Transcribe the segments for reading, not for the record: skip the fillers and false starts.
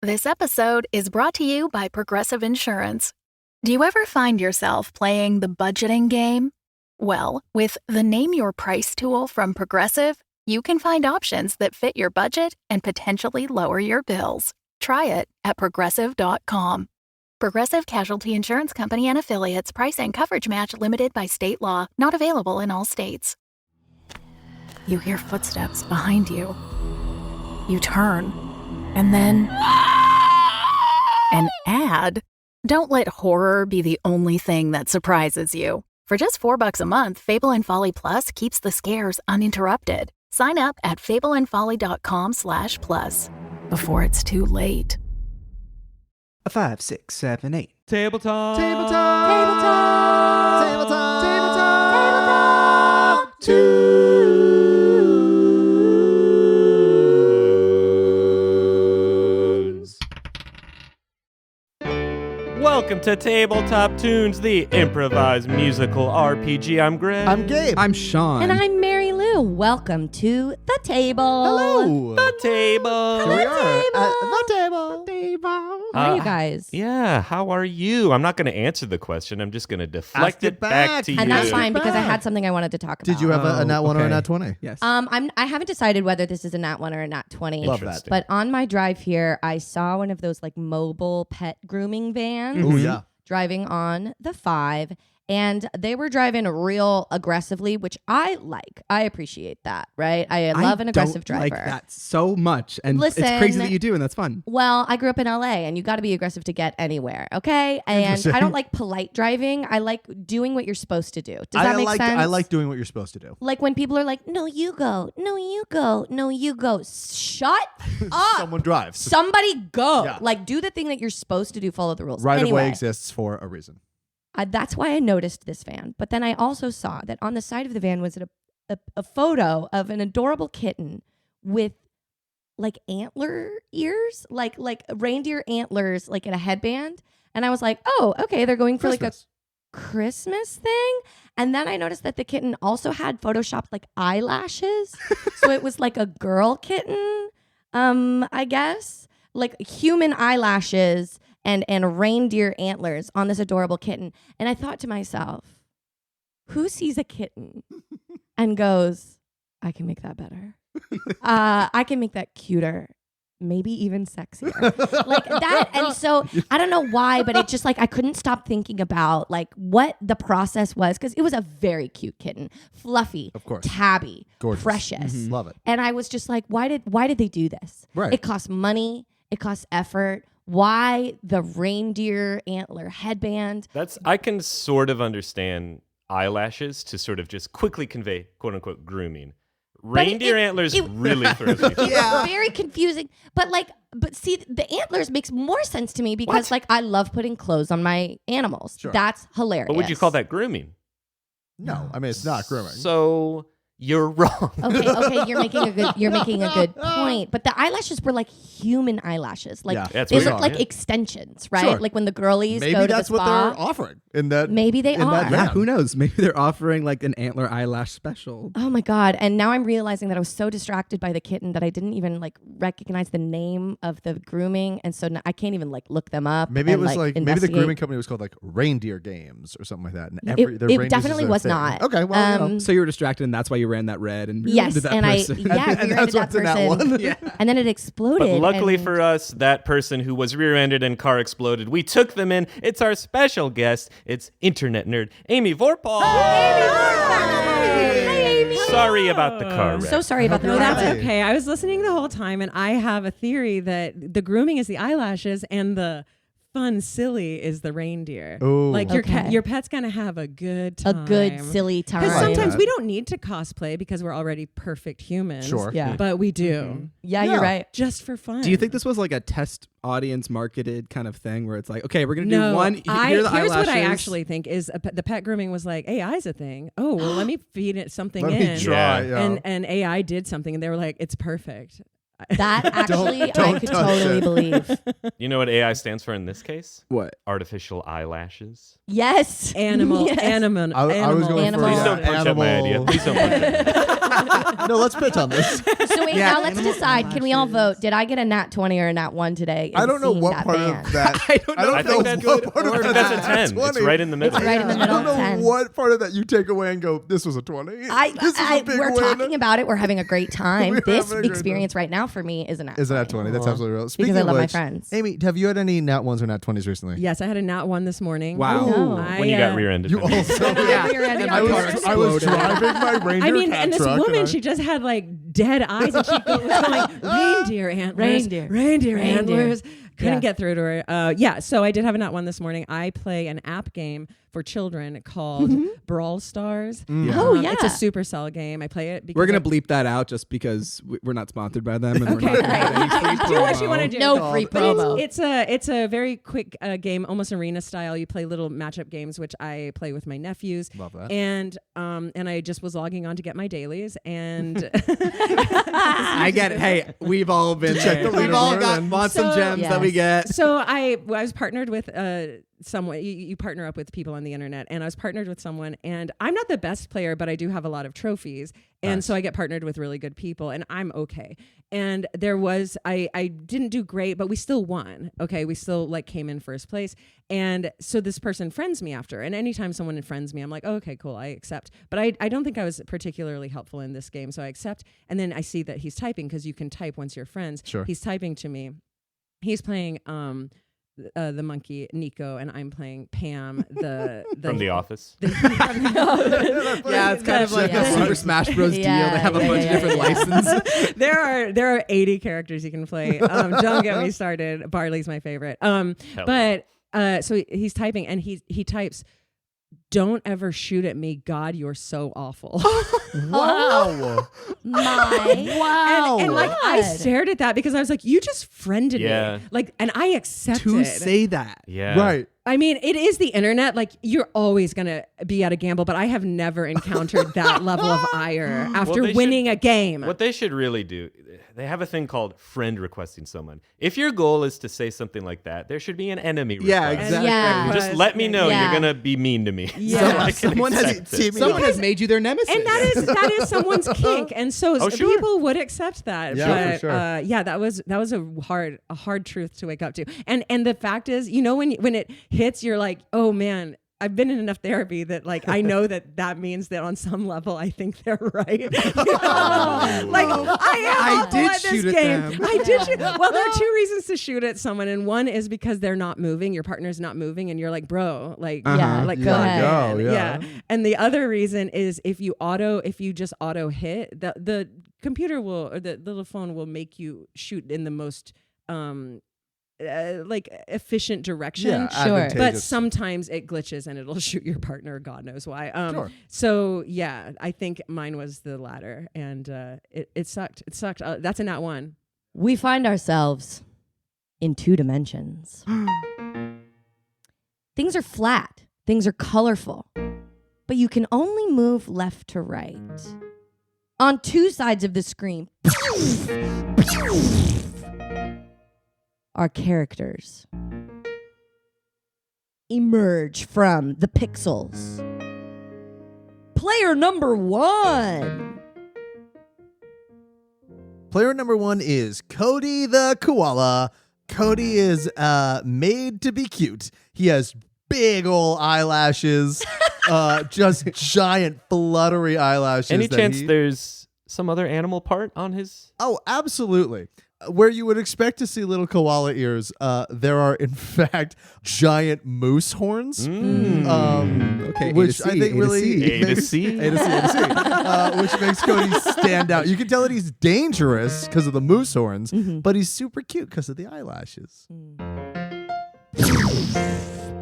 This episode is brought to you by Progressive Insurance. Do you ever find yourself playing the budgeting game? Well, with the Name Your Price tool from Progressive, you can find options that fit your budget and potentially lower your bills. Try it at progressive.com. Progressive Casualty Insurance Company and Affiliates. Price and coverage match limited by state law. Not available in all states. You hear footsteps behind you. You turn, and then an ad. Don't let horror be the only thing that surprises you. For just $4 a month, Fable and Folly Plus keeps the scares uninterrupted. Sign up at fableandfolly.com/plus before it's too late. 5, 6, 7, 8. Tabletop. Tabletop. Tabletop. Tabletop. Tabletop. Tunes. Welcome to Tabletop Tunes, the improvised musical RPG. I'm Greg. I'm Gabe. I'm Sean. And I'm Mary Lou. Welcome to The Table. Hello. The table. Here we are at the table. How are you guys? Yeah, how are you? I'm not going to answer the question. I'm just going to deflect Ask it it back to you. And that's fine Back. because I had something I wanted to talk about. Did you have a nat 1 or a okay. nat 20? Yes. I haven't decided whether this is a nat 1 or a nat 20. Love that. Interesting. But on my drive here, I saw one of those like mobile pet grooming vans Oh, yeah. driving on the 5. And they were driving real aggressively, which I like. I appreciate that, right? I love an aggressive driver. I like that so much. And Listen, it's crazy that you do, and that's fun. Well, I grew up in LA, and you got to be aggressive to get anywhere, okay? And Interesting. I don't like polite driving. I like doing what you're supposed to do. Does that make sense? I like doing what you're supposed to do. Like when people are like, no, you go. No, you go. No, you go. Shut up. Someone drives. Somebody go. Yeah. Like do the thing that you're supposed to do. Follow the rules. Right of anyway, way exists for a reason. that's why I noticed this van. But then I also saw that on the side of the van was a photo of an adorable kitten with like antler ears, like reindeer antlers, like in a headband. And I was like, oh, okay, they're going for like a Christmas thing. And then I noticed that the kitten also had photoshopped like eyelashes. So it was like a girl kitten, I guess, like human eyelashes and reindeer antlers on this adorable kitten. And I thought to myself, who sees a kitten and goes, I can make that better. I can make that cuter. Maybe even sexier. Like that. And so I don't know why, but it just like I couldn't stop thinking about like what the process was, because it was a very cute kitten. Fluffy, Of course. tabby, Gorgeous. precious. Love it. And I was just like, why did they do this? Right. It costs money, it costs effort. Why the reindeer antler headband? I can sort of understand eyelashes to sort of just quickly convey quote unquote grooming. Reindeer antlers really throws me. It was very confusing. But see, the antlers makes more sense to me because like I love putting clothes on my animals. Sure. That's hilarious. But would you call that grooming? No, I mean, it's not grooming. So you're wrong. Okay, you're making a good point. But the eyelashes were like human eyelashes. Like Yeah. That's they what look you're like on, yeah. extensions, right? Sure. Like when the girlies Maybe go to the that's what spa. they're offering in that. Maybe they in that are. van. Yeah, who knows? Maybe they're offering like an antler eyelash special. Oh my God. And now I'm realizing that I was so distracted by the kitten that I didn't even like recognize the name of the grooming. And so now I can't even like look them up. Maybe it and, was like maybe the investigate. grooming company was called like Reindeer Games or something like that. And It their reindeers definitely is their was thing. not. Okay, well, you know. So you were distracted, and that's why you ran that red and Yes, did that and person. yeah, and rear-ended that's that what's in that person. one. Yeah. And then it exploded. But luckily and- for us, that person who was rear-ended and car exploded, we took them in. It's our special guest. It's internet nerd Amy Vorpahl. Hi, Amy. Sorry about the car wreck. So sorry about No, that. that's That's okay. I was listening the whole time, and I have a theory that the grooming is the eyelashes and the fun, silly is the reindeer. Ooh. Like Okay. your pet's gonna have a good A time. good silly time. Because like sometimes that. we don't need to cosplay because we're already perfect humans. Sure. Yeah. But we do. Yeah, Yeah. you're right. Just for fun. Do you think this was like a test audience marketed kind of thing where it's like, okay, we're gonna No, do one. Here are the here's what I eyelashes. actually think is the pet grooming was like, AI's a thing. Oh, well, let me feed it something Let in. me try. Yeah. Yeah. And AI did something, and they were like, it's perfect. That actually, I don't could touch totally it. believe. You know what AI stands for in this case? What? Artificial eyelashes. Yes. Animal. Yes. I was going Animal. for Please don't punch up my idea. animal. Please don't punch up. No, let's pitch on this. So wait, Yeah, now let's animal decide. Can we all eyelashes. vote? Did I get a nat 20 or a nat 1 today? I don't know seeing what that part band? of that. I don't know I if think that's that's good part or of That's a that. 10. It's 20. right in the middle. It's right in the middle. I don't know 10. what part of that you take away and go, this was a 20. This is a big We're win. talking about it. We're having a great time. We're This having a great experience right now for me is a nat 20. Is that 20? That's absolutely real. Speaking Because I of love my which, friends. Amy, have you had any nat 1s or nat 20s recently? Yes, I had a nat 1 this morning. Wow. No. When you got rear-ended. You also. Rear-ended I car was exploded. driving my reindeer I mean, cat and this truck woman, and she just had like dead eyes, and she was going reindeer antlers, Reindeer. antlers. Couldn't Yeah. get through to her. Yeah, so I did have a nat 1 this morning. I play an app game for children called Brawl Stars. Yeah. Oh, yeah. It's a Supercell game. I play it because We're gonna bleep that out just because we're not sponsored by them, and Okay, we're not gonna great. get any free Do what promo. you want to do. No free But promo. it's a very quick game, almost arena style. You play little matchup games, which I play with my nephews. Love that. And I just was logging on to get my dailies, and I get it. Hey, we've all been check there. the We've all leaderboard got and- want some So- gems that we Yes. get. so I was partnered with someone. You partner up with people on the internet, and I was partnered with someone. And I'm not the best player, but I do have a lot of trophies, and Nice. so I get partnered with really good people, and I'm okay. And there was I didn't do great, but we still won. Okay, we still like came in first place. And so this person friends me after, and anytime someone friends me, I'm like, oh, okay, cool, I accept. But I don't think I was particularly helpful in this game, so I accept. And then I see that he's typing, because you can type once you're friends. Sure. He's typing to me. He's playing the monkey Nico, and I'm playing Pam, the From The Office. Yeah, it's kind of like Yeah. a Super Smash Bros. deal. Yeah, They have a yeah, bunch yeah, of different yeah. licenses. there are 80 characters you can play. Don't get me started. Barley's my favorite. But so he's typing, and he types, "Don't ever shoot at me, God, you're so awful." Wow. My Wow. And like I God. stared at that, because I was like, you just friended Yeah. me, like, and I accepted. To say that. Yeah. Right. I mean, it is the internet. Like, you're always gonna be at a gamble, but I have never encountered that level of ire after they winning a game. What they should really do, they have a thing called friend requesting someone. If your goal is to say something like that, there should be an enemy request. Yeah, exactly. Yeah. Just let me know Yeah. you're going to be mean to me. Yeah. So I can Someone has accept it. someone has made you their nemesis. And that is someone's kink, and so Oh, sure. people would accept that. Yeah, but, for sure. Yeah, that was a hard truth to wake up to. And the fact is, you know, when it hits, you're like, oh man, I've been in enough therapy that like I know that means that on some level I think they're right. Like I did at this shoot at game. them. I did shoot. Well, there are two reasons to shoot at someone, and one is because they're not moving. Your partner's not moving, and you're like, bro, like Yeah, like You go gotta ahead. go, yeah. And the other reason is if you just auto hit, the computer will, or the little phone will make you shoot in the most like efficient direction. Yeah, Sure. But advantageous. sometimes it glitches and it'll shoot your partner, God knows why. Sure. So yeah, I think mine was the latter, and it sucked. It sucked. That's a nat 1. We find ourselves in 2 dimensions. Things are flat, things are colorful, but you can only move left to right. On 2 sides of the screen are characters emerge from the pixels. Player number 1. Player number 1 is Cody the koala. Cody is made to be cute. He has big old eyelashes, just giant fluttery eyelashes. Any that chance he- there's some other animal part on his? Oh, absolutely. Where you would expect to see little koala ears, there are in fact giant moose horns. Okay, Which A to I C, think A to really C. A to makes- C? A to C, A to C, which makes Cody stand out. You can tell that he's dangerous because of the moose horns, but he's super cute because of the eyelashes.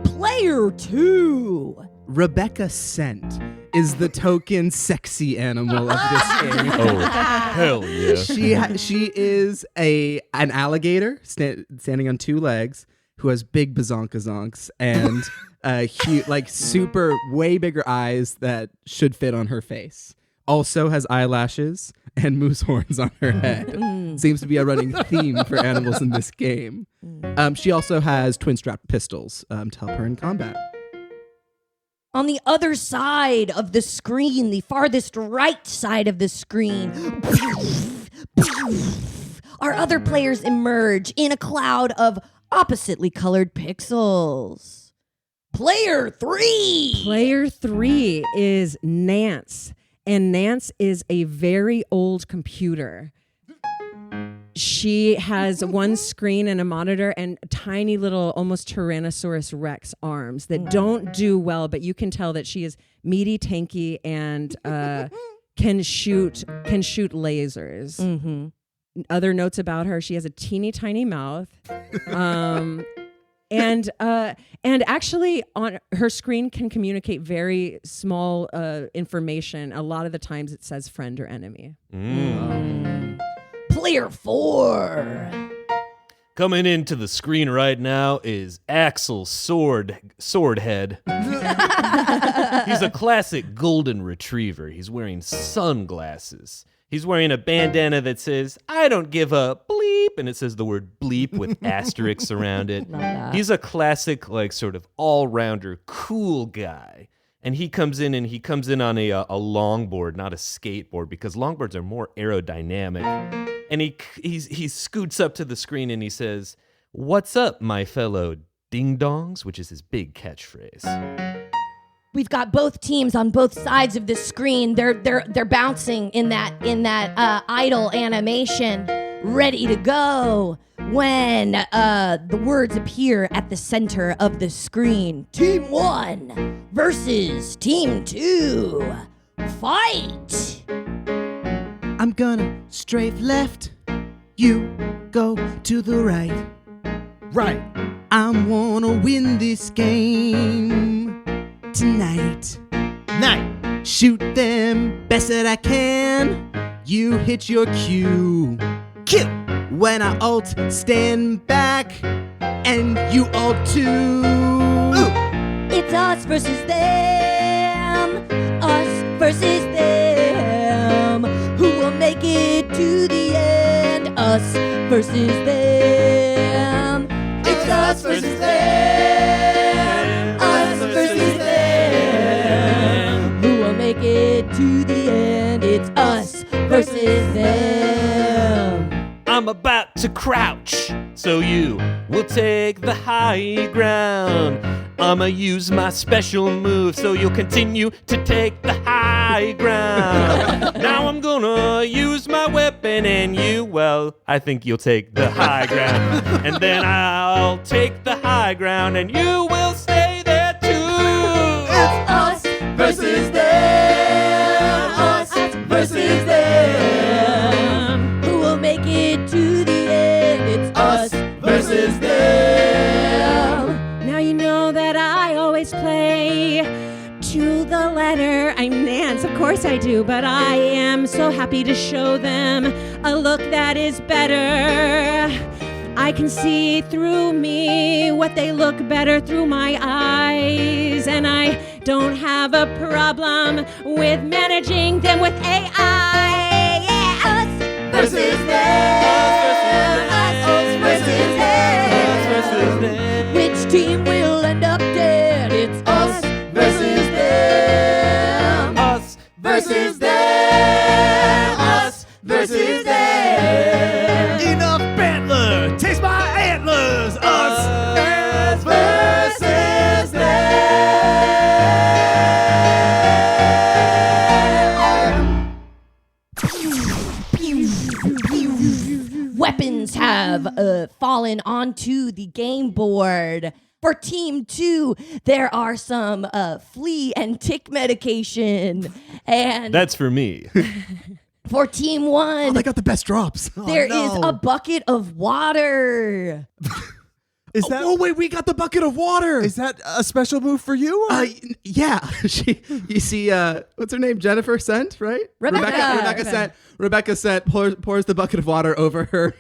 Player 2. Rebecca Scent is the token sexy animal of this game. Oh, hell yeah. She is an alligator standing on 2 legs who has big bazonkazonks and like super way bigger eyes that should fit on her face. Also has eyelashes and moose horns on her head. seems to be a running theme for animals in this game. She also has twin-strapped pistols to help her in combat. On the other side of the screen, the farthest right side of the screen, our other players emerge in a cloud of oppositely colored pixels. Player 3! Player 3 is Nance, and Nance is a very old computer. She has one screen and a monitor and tiny little, almost Tyrannosaurus Rex arms that don't do well, but you can tell that she is meaty, tanky, and can shoot lasers. Mm-hmm. Other notes about her: she has a teeny tiny mouth, and actually on her screen can communicate very small information. A lot of the times it says friend or enemy. Player 4. Coming into the screen right now is Axel Swordhead. He's a classic golden retriever. He's wearing sunglasses. He's wearing a bandana that says, "I don't give a bleep," and it says the word bleep with asterisks around it. Love that. He's a classic, like, sort of all-rounder, cool guy. And he comes in on a longboard, not a skateboard, because longboards are more aerodynamic. And he scoots up to the screen and he says, "What's up, my fellow ding-dongs?" which is his big catchphrase. We've got both teams on both sides of the screen. They're bouncing in that idle animation, ready to go when the words appear at the center of the screen. Team 1 versus Team 2. Fight! I'm gonna strafe left, you go to the right. Right. I wanna win this game tonight. Night. Shoot them best that I can. You hit your cue. Kill. When I ult, stand back, and you ult too. Ooh. It's us versus them. Us versus them. Who will make it to the end? Us versus them. It's us versus them. Us versus them. Who will make it to the end? It's us versus them. I'm about to crouch, so you will take the high ground. I'ma use my special move, so you'll continue to take the high ground. Now I'm gonna use my weapon, and I think you'll take the high ground. And then I'll take the high ground, and you will stay there too. It's us versus them. Us versus them. Who will make it to the end? It's us versus them. Now you know that I always play to the letter. I'm Nance, of course I do, but I am so happy to show them a look that is better. I can see through me what they look better through my eyes, and I don't have a problem with managing them with AI. Yeah, us versus them. Us versus them. Which team will end up dead? It's us versus them. Us Versus them. Us versus them. Enough bantler. Taste my antlers. Us Versus them. Weapons have fallen onto the game board. For Team 2, there are some flea and tick medication. And That's for me. for Team 1, They got the best drops. there is a bucket of water. Is that Oh wait, we got the bucket of water. is that a special move for you? Yeah. You see, what's her name? Jennifer Sent, right? Rebecca. Rebecca Sent pours the bucket of water over her.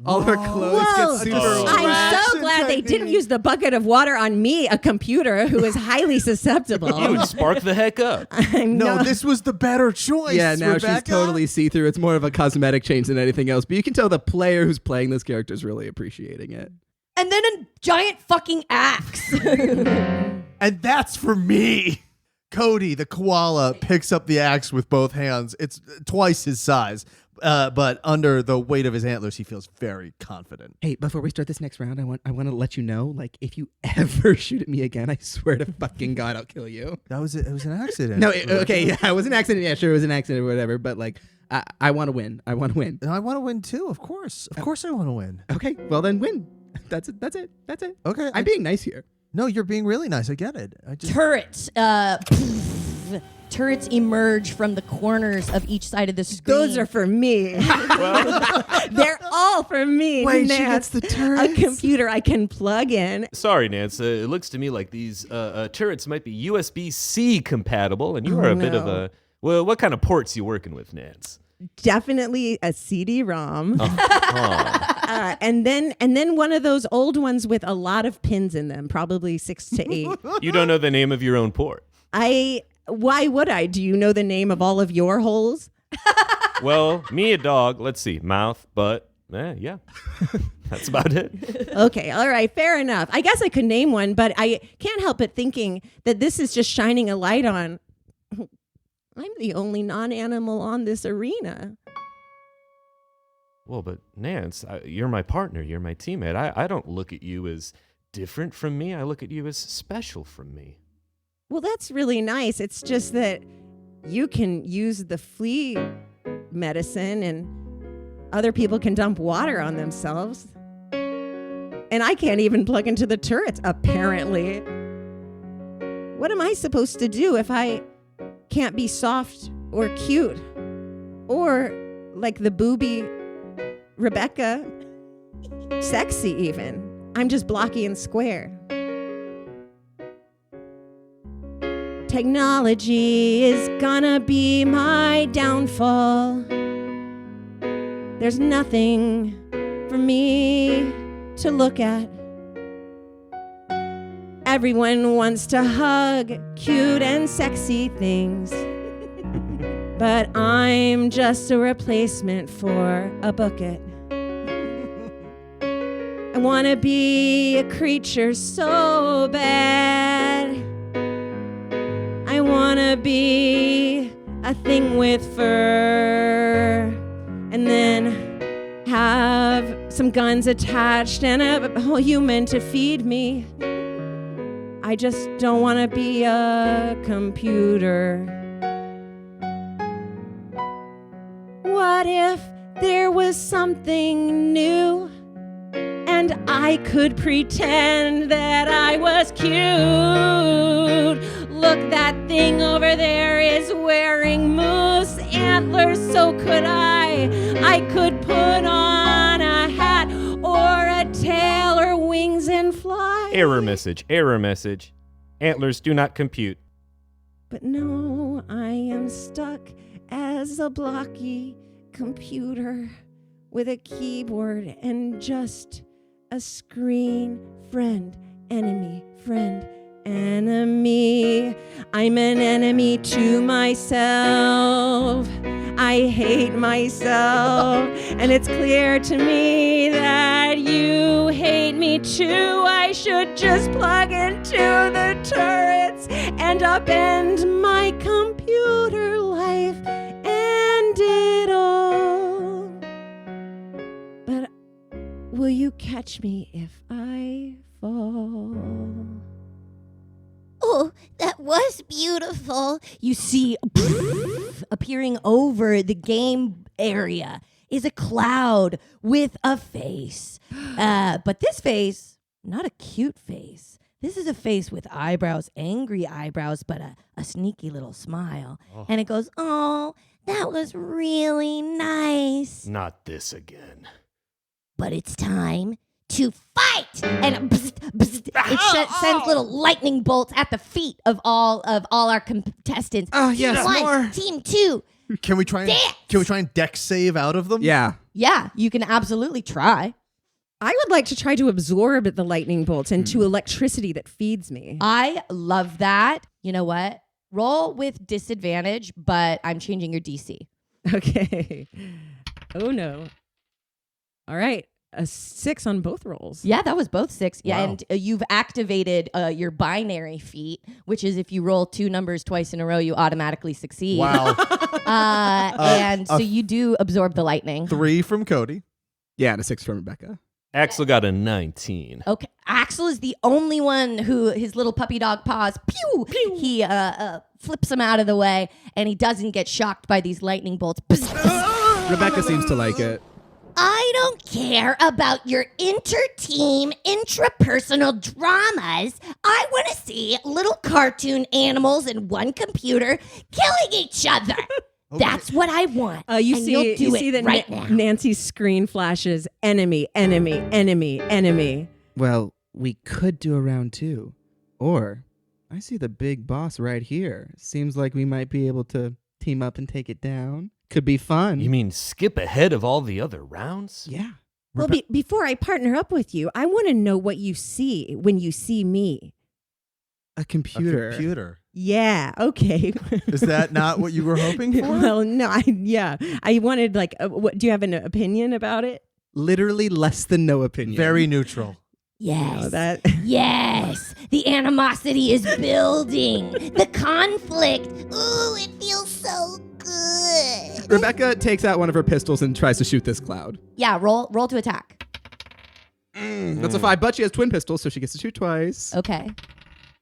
All her clothes Whoa. get super Oh. wet. I'm so Distraction glad they didn't technique. use the bucket of water on me, a computer who is highly susceptible. You would spark the heck up. I'm No, not- this was the better choice. Yeah, now she's Rebecca. totally see-through. It's more of a cosmetic change than anything else. But you can tell the player who's playing this character is really appreciating it. And then a giant fucking axe. And that's for me. Cody, the koala, picks up the axe with both hands. It's twice his size, but under the weight of his antlers, he feels very confident. Hey, before we start this next round, I want to let you know, like, if you ever shoot at me again, I swear to fucking God, I'll kill you. It was an accident. No, okay, yeah, it was an accident. Yeah, sure, it was an accident or whatever. But like, I want to win. I want to win. And I want to win too. Of course, I want to win. Okay, well then win. That's it. Okay, I'm being nice here. No, you're being really nice. I get it. Turrets. Turrets emerge from the corners of each side of the screen. Those are for me. They're all for me. Wait, she Nance. gets the A turrets? computer I can plug in. Sorry, Nance. It looks to me like these turrets might be USB-C compatible, and you are a bit of a... Well, what kind of ports you working with, Nance? Definitely a CD-ROM. Oh. And then one of those old ones with a lot of pins in them, probably 6 to 8. You don't know the name of your own port. Why would I? Do you know the name of all of your holes? Well, me a dog. Let's see. Mouth, butt. Yeah. That's about it. Okay, all right, fair enough. I guess I could name one, but I can't help but thinking that this is just shining a light on I'm the only non-animal on this arena. Well, but Nance, you're my partner. You're my teammate. I don't look at you as different from me. I look at you as special from me. Well, that's really nice. It's just that you can use the flea medicine and other people can dump water on themselves. And I can't even plug into the turrets, apparently. What am I supposed to do if I can't be soft or cute? Or like the booby Rebecca, sexy even. I'm just blocky and square. Technology is gonna be my downfall. There's nothing for me to look at. Everyone wants to hug cute and sexy things. But I'm just a replacement for a bucket. I want to be a creature so bad. I want to be a thing with fur. And then have some guns attached and a whole human to feed me. I just don't want to be a computer. What if there was something new and I could pretend that I was cute? Look, that thing over there is wearing moose antlers, so could I. I could put on a hat or a tail or wings and fly. Error message. Antlers do not compute. But no, I am stuck as a blocky computer with a keyboard and just a screen. Friend, enemy, I'm an enemy to myself. I hate myself, and it's clear to me that you hate me too. I should just plug into the turrets and upend my computer life. End it all. But will you catch me if I fall? Oh, that was beautiful. You see, appearing over the game area is a cloud with a face. But this face, not a cute face. This is a face with eyebrows, angry eyebrows, but a sneaky little smile. Oh. And it goes, oh, that was really nice. Not this again. But it's time to fight. And it sends little lightning bolts at the feet of all our contestants. Oh, yes, Team 1, more. Team 2. Can we try and deck save out of them? Yeah. Yeah, you can absolutely try. I would like to try to absorb the lightning bolts into electricity that feeds me. I love that. You know what? Roll with disadvantage, but I'm changing your DC. Okay. Oh no. All right. A 6 on both rolls. Yeah, that was both 6. Yeah, Wow. and you've activated your binary feat, which is if you roll 2 numbers twice in a row, you automatically succeed. Wow. And so you do absorb the lightning. 3 from Cody. Yeah, and a 6 from Rebecca. Axel got a 19. Okay, Axel is the only one who his little puppy dog paws, pew, he flips him out of the way, and he doesn't get shocked by these lightning bolts. Rebecca seems to like it. I don't care about your inter-team, intrapersonal dramas. I want to see little cartoon animals and one computer killing each other. That's what I want. You and see, you'll do you it see that right now. Nancy's screen flashes enemy, enemy, enemy, enemy. Well, we could do a round 2. Or, I see the big boss right here. Seems like we might be able to team up and take it down. Could be fun. You mean skip ahead of all the other rounds? Yeah. Well, before I partner up with you, I want to know what you see when you see me. A computer. A computer. Yeah. Okay. Is that not what you were hoping for? Well, no. I wanted what? Do you have an opinion about it? Literally less than no opinion. Very neutral. Yes. No, that. Yes. The animosity is building. The conflict. Ooh, it feels so good. Rebecca takes out one of her pistols and tries to shoot this cloud. Yeah, roll to attack. That's a 5, but she has twin pistols, so she gets to shoot twice. Okay.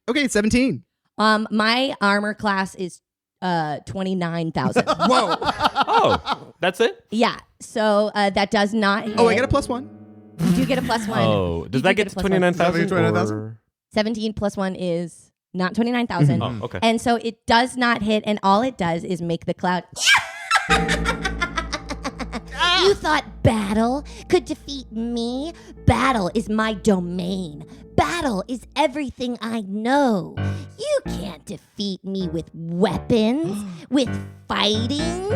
Okay, 17. My armor class is 29,000. Whoa. Oh, that's it? Yeah. So that does not hit. Oh, I get a +1. You do get a +1. Oh, You does do that get to a +1. 29,000? 29,000? or- 17 + 1 is not 29,000. Oh, okay. And so it does not hit, and all it does is make the cloud. You thought battle could defeat me? Battle is my domain. Battle is everything I know. You can't defeat me with weapons, with fighting.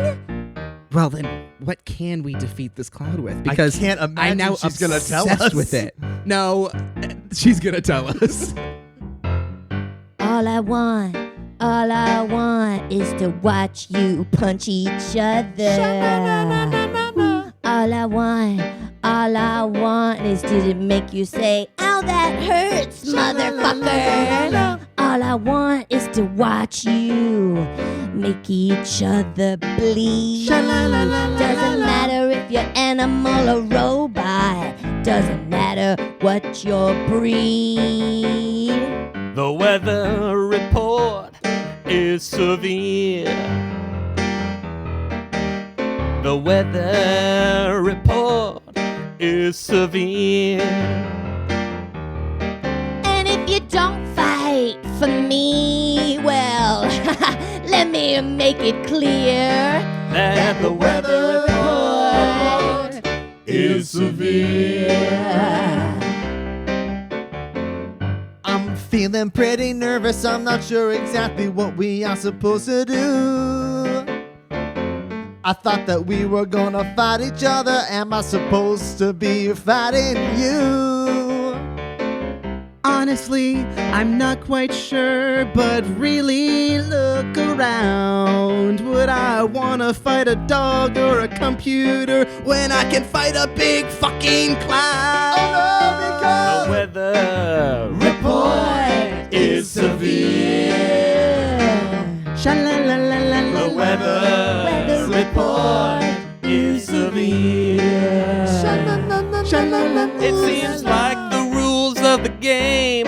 Well, then, what can we defeat this cloud with? Because I can't imagine I'm now she's gonna tell obsessed us. with it. No, she's gonna tell us. All I want is to watch you punch each other. All I want is to make you say, ow, that hurts, motherfucker. All I want is to watch you make each other bleed. Doesn't matter if you're animal or robot. Doesn't matter what your breed. The weather report is severe. The weather report is severe. And if you don't fight for me, well, let me make it clear That the weather report is severe. I'm feeling pretty nervous. I'm not sure exactly what we are supposed to do. I thought that we were gonna fight each other. Am I supposed to be fighting you? Honestly, I'm not quite sure, but really look around. Would I wanna fight a dog or a computer when I can fight a big fucking cloud? Oh no, because The weather report is severe. Sha-la-la-la-la-la. The weather report is severe. Sha-la-la-la-la-la. It seems like the rules of the game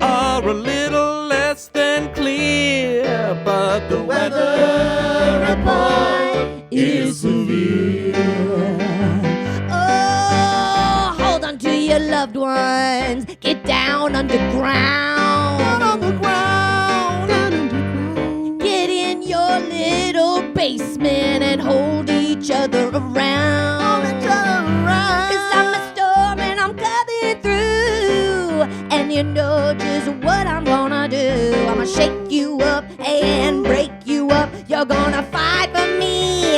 are a little less than clear, but the weather report is severe. Oh, hold on to your loved ones. Get down underground. Get in your little basement and hold each other around. 'Cause I'm a storm and I'm coming you know just what I'm gonna do. I'ma shake you up and break you up. You're gonna fight for me.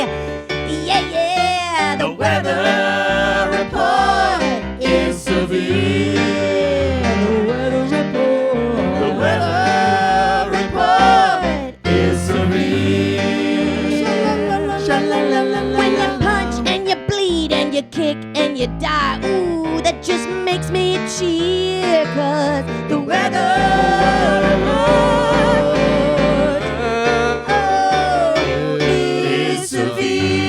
Yeah, yeah. The weather report is severe. The weather report is severe. When you punch and you bleed and you kick and you die, ooh, that just makes me cheer. 'Cause the weather report, oh, is severe.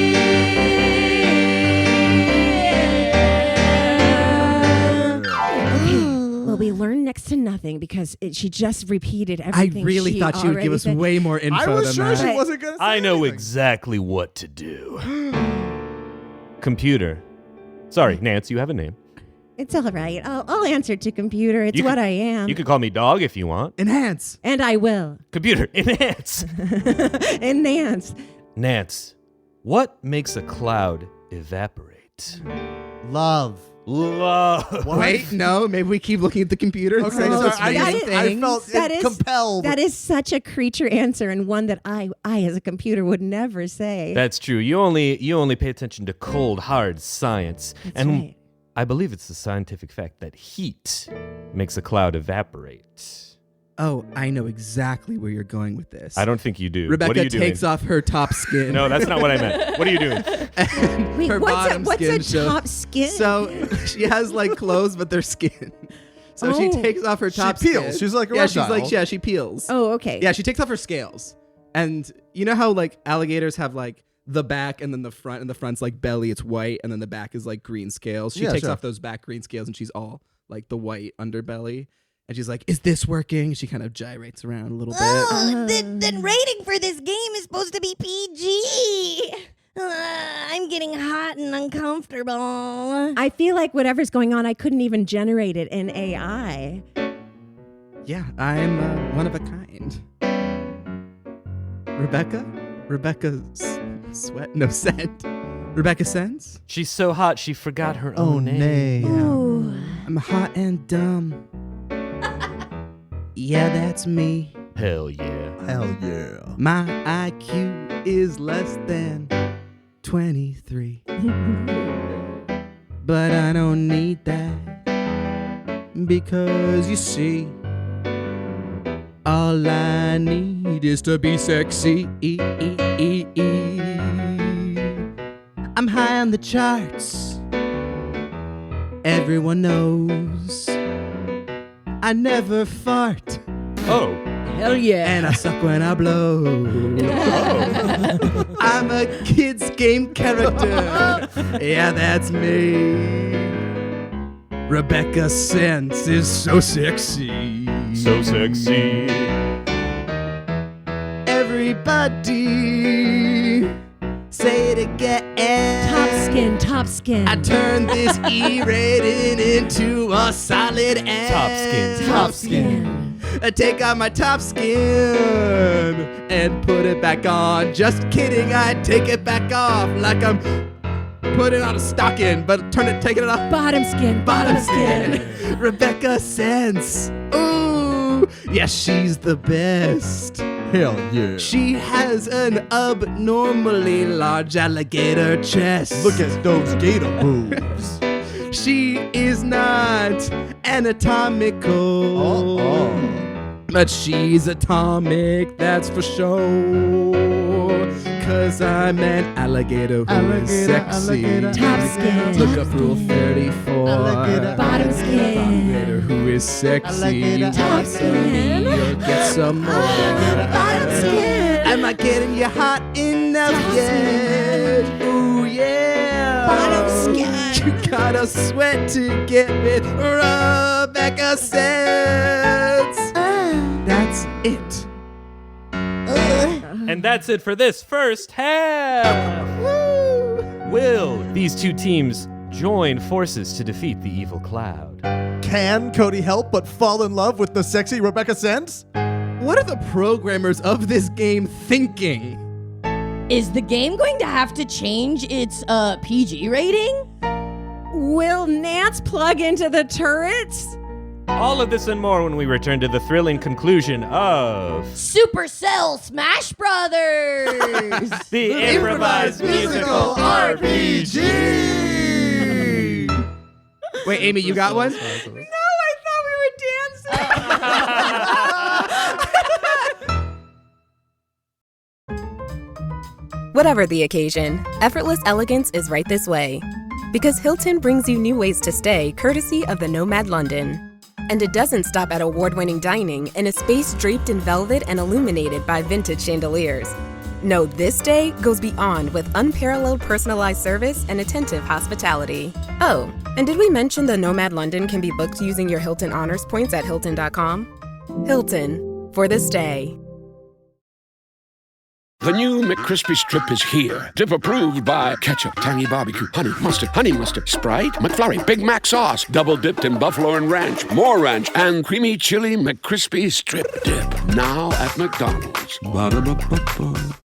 Well, we learned next to nothing because she just repeated I everything. really thought she would give us way more info I was than sure that. she wasn't going to say I know anything. exactly what to do. Computer. Sorry, Nance, you have a name. It's all right. I'll answer to computer. It's You what can- I am. You could call me Dog if you want. Enhance. And I will. Computer, enhance. And Nance. Nance, what makes a cloud evaporate? Love. Love. What? Wait, no, maybe we keep looking at the computer and Okay, saying sorry. those I, amazing I things. felt That is- compelled. That is such a creature answer and one that I as a computer would never say. That's true. You only pay attention to cold, hard science. That's and right. I believe it's the scientific fact that heat makes a cloud evaporate. Oh, I know exactly where you're going with this. I don't think you do. Rebecca what are you takes doing? off her top skin. No, that's not what I meant. What are you doing? and Wait, her bottom what's skin a shows. top skin? So she has like clothes, but they're skin. So she Oh. takes off her She top peels. skin. She's like a yeah, she's reptile. like she peels. Oh, okay. Yeah, she takes off her scales. And you know how like alligators have like the back and then the front, and the front's like belly, it's white, and then the back is like green scales. She Yeah, takes sure. off those back green scales and she's all like the white underbelly. And she's like, "Is this working?" She kind of gyrates around a little bit. Oh, the rating for this game is supposed to be PG. I'm getting hot and uncomfortable. I feel like whatever's going on, I couldn't even generate it in AI. Yeah, I'm one of a kind. Rebecca's sweat, no scent. Rebecca Sense? She's so hot she forgot her Oh, own name. nay. Ooh. I'm hot and dumb. Yeah, that's me. Hell yeah. Hell yeah. My IQ is less than 23. But I don't need that. Because you see, all I need is to be sexy. I'm high on the charts. Everyone knows I never fart. Oh. Hell yeah. And I suck when I blow. I'm a kid's game character. Yeah, that's me. Rebecca Sense is so sexy. So sexy. Everybody, say it again. Top skin. I turned this E rating into a solid N. Top skin. I take out my top skin and put it back on. Just kidding, I take it back off like I'm putting on a stocking, but taking it off. Bottom skin. Bottom skin. Rebecca Sense. Ooh, yeah, she's the best. Hell yeah. She has an abnormally large alligator chest. Look at those gator boobs. She is not anatomical. But she's atomic, that's for sure. 'Cause I'm an alligator who is sexy. Top skin. Look up Rule 34. Bottom skin. Alligator who is sexy. Top skin. You'll get some more. Bottom skin. Am I getting you hot enough yet? Ooh, yeah. Bottom skin. You gotta sweat to get with Rebecca Sense. That's it. And that's it for this first half. Will these two teams join forces to defeat the evil cloud? Can Cody help but fall in love with the sexy Rebecca Sense? What are the programmers of this game thinking? Is the game going to have to change its PG rating? Will Nance plug into the turrets? All of this and more when we return to the thrilling conclusion of Supercell Smash Brothers. the improvised musical RPG. Wait, Amy, you got one? No, I thought we were dancing. Whatever the occasion, effortless elegance is right this way. Because Hilton brings you new ways to stay courtesy of the Nomad London. And it doesn't stop at award-winning dining in a space draped in velvet and illuminated by vintage chandeliers. No, this day goes beyond with unparalleled personalized service and attentive hospitality. Oh, and did we mention the Nomad London can be booked using your Hilton Honors points at Hilton.com? Hilton, for this day. The new McCrispy Strip is here. Dip approved by ketchup, tangy barbecue, honey mustard, Sprite, McFlurry, Big Mac sauce, double dipped in buffalo and ranch, more ranch, and creamy chili McCrispy Strip Dip. Now at McDonald's. Ba-da-ba-ba-ba.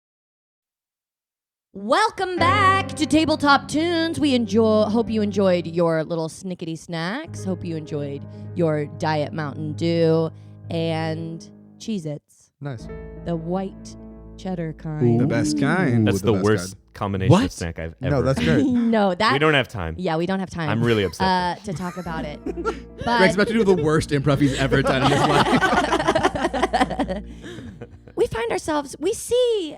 Welcome back to Tabletop Tunes. Hope you enjoyed your little snickety snacks. Hope you enjoyed your Diet Mountain Dew and Cheez-Its. Nice. The white cheddar kind. The best kind. That's the best worst combination What? of snack I've ever. No, that's great. No, that We don't have time. Yeah, we don't have time. I'm really upset. To talk about it. Greg's But about to do the worst improv he's ever done in his life. we find ourselves. We see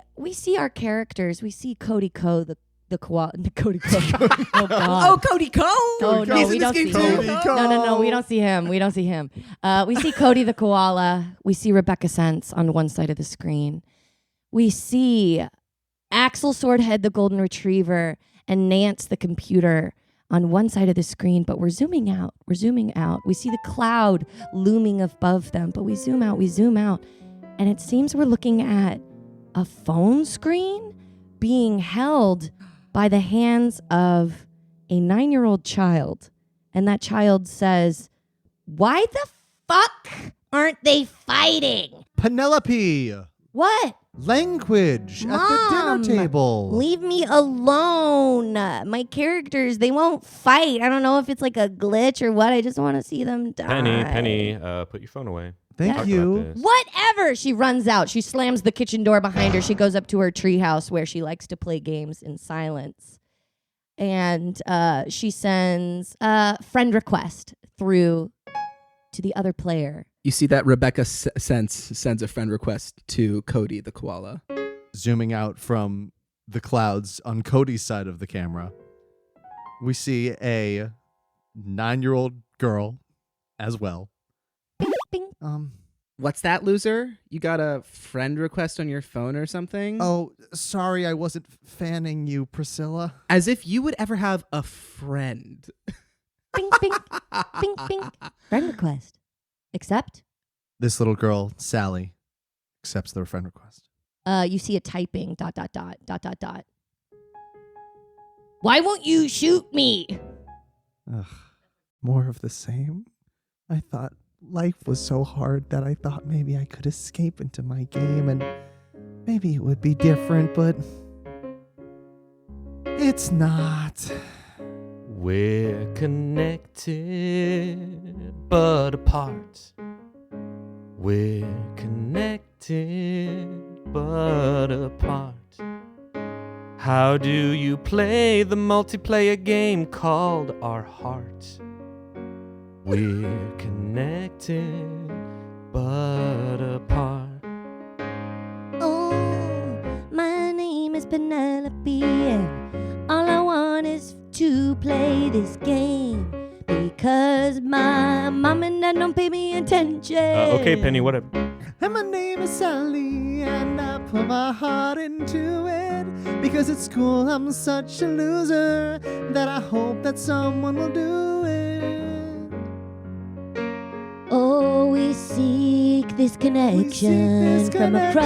our characters. We see Cody the koala. Cody oh God. Cody Cole. Oh no, He's we in don't this see game him. too. No, we don't see him. We don't see him. We see Cody the koala. We see Rebecca Sense on one side of the screen. We see Axel Swordhead the golden retriever and Nance the computer on one side of the screen, but we're zooming out. We see the cloud looming above them, but we zoom out, and it seems we're looking at a phone screen being held by the hands of a 9-year-old child. And that child says, "Why the fuck aren't they fighting?" Penelope. What? Language Mom, at the dinner table. Leave me alone. My characters, they won't fight. I don't know if it's like a glitch or what. I just want to see them die. Penny, put your phone away. Thank Talk you. about this. Whatever. She runs out. She slams the kitchen door behind her. She goes up to her treehouse where she likes to play games in silence. And she sends a friend request through to the other player. You see that Rebecca sends a friend request to Cody the koala. Zooming out from the clouds on Cody's side of the camera, we see a 9-year-old girl as well. Bing. What's that, loser? You got a friend request on your phone or something? Oh, sorry, I wasn't fanning you, Priscilla. As if you would ever have a friend. Bing, bing, bing, bing. Friend request. Accept. This little girl, Sally, accepts the friend request. You see it typing ... Why won't you shoot me? Ugh, more of the same? I thought life was so hard that I thought maybe I could escape into my game and maybe it would be different, but it's not. We're connected but apart. We're connected but apart. How do you play the multiplayer game called Our Heart? We're connected but apart. Oh, my name is Penelope, and all I want is to play this game because my mom and dad don't pay me attention. Okay, Penny, whatever. And my name is Sally, and I put my heart into it because at school I'm such a loser that I hope that someone will do it. Oh, we seek this connection from across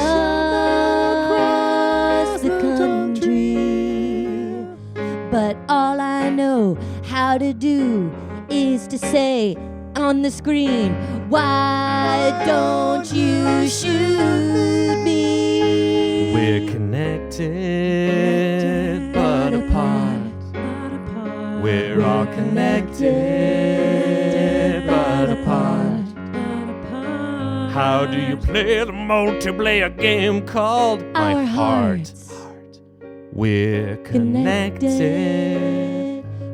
the country. But all I know how to do is to say on the screen, why don't you shoot me? We're connected but apart. We're all connected but apart. How do you play the multiplayer game called Our My Hearts? We're connected,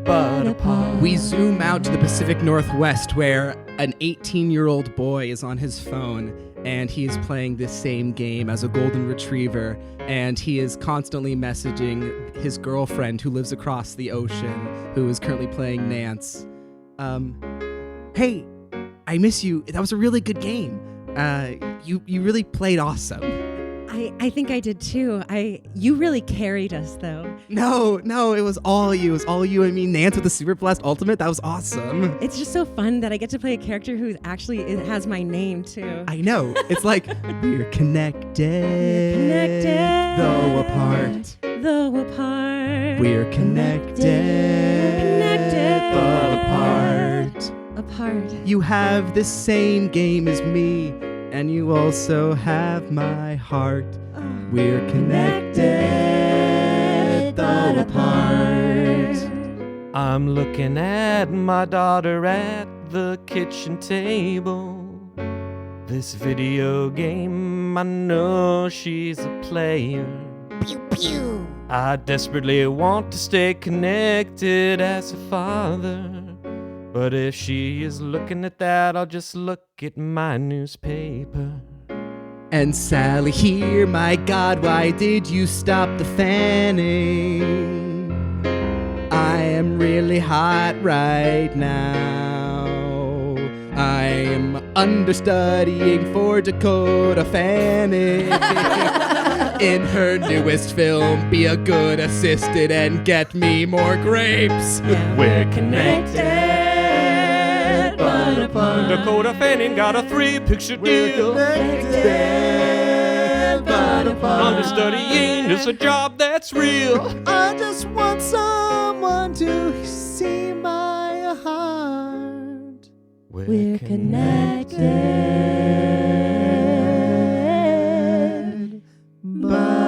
but apart. We zoom out to the Pacific Northwest where an 18-year-old boy is on his phone and he is playing this same game as a golden retriever, and he is constantly messaging his girlfriend who lives across the ocean, who is currently playing Nance. Hey, I miss you. That was a really good game. You really played awesome. I think I did too. You really carried us though. No, it was all you. It was all you and me. Nance with the Super Blast Ultimate. That was awesome. It's just so fun that I get to play a character who actually it has my name too. I know. It's like we're connected, though apart. Though apart. We're connected, but apart. Apart. You have the same game as me, and you also have my heart. We're connected, though apart. I'm looking at my daughter at the kitchen table. This video game, I know she's a player. Pew pew. I desperately want to stay connected as a father. But if she is looking at that, I'll just look at my newspaper. And Sally here, my God, why did you stop the fanning? I am really hot right now. I'm understudying for Dakota Fanning. In her newest film, be a good assistant and get me more grapes. We're connected. Dakota Fanning got a 3-picture deal. Understudying is a job that's real. I just want someone to see my heart. We're connected, but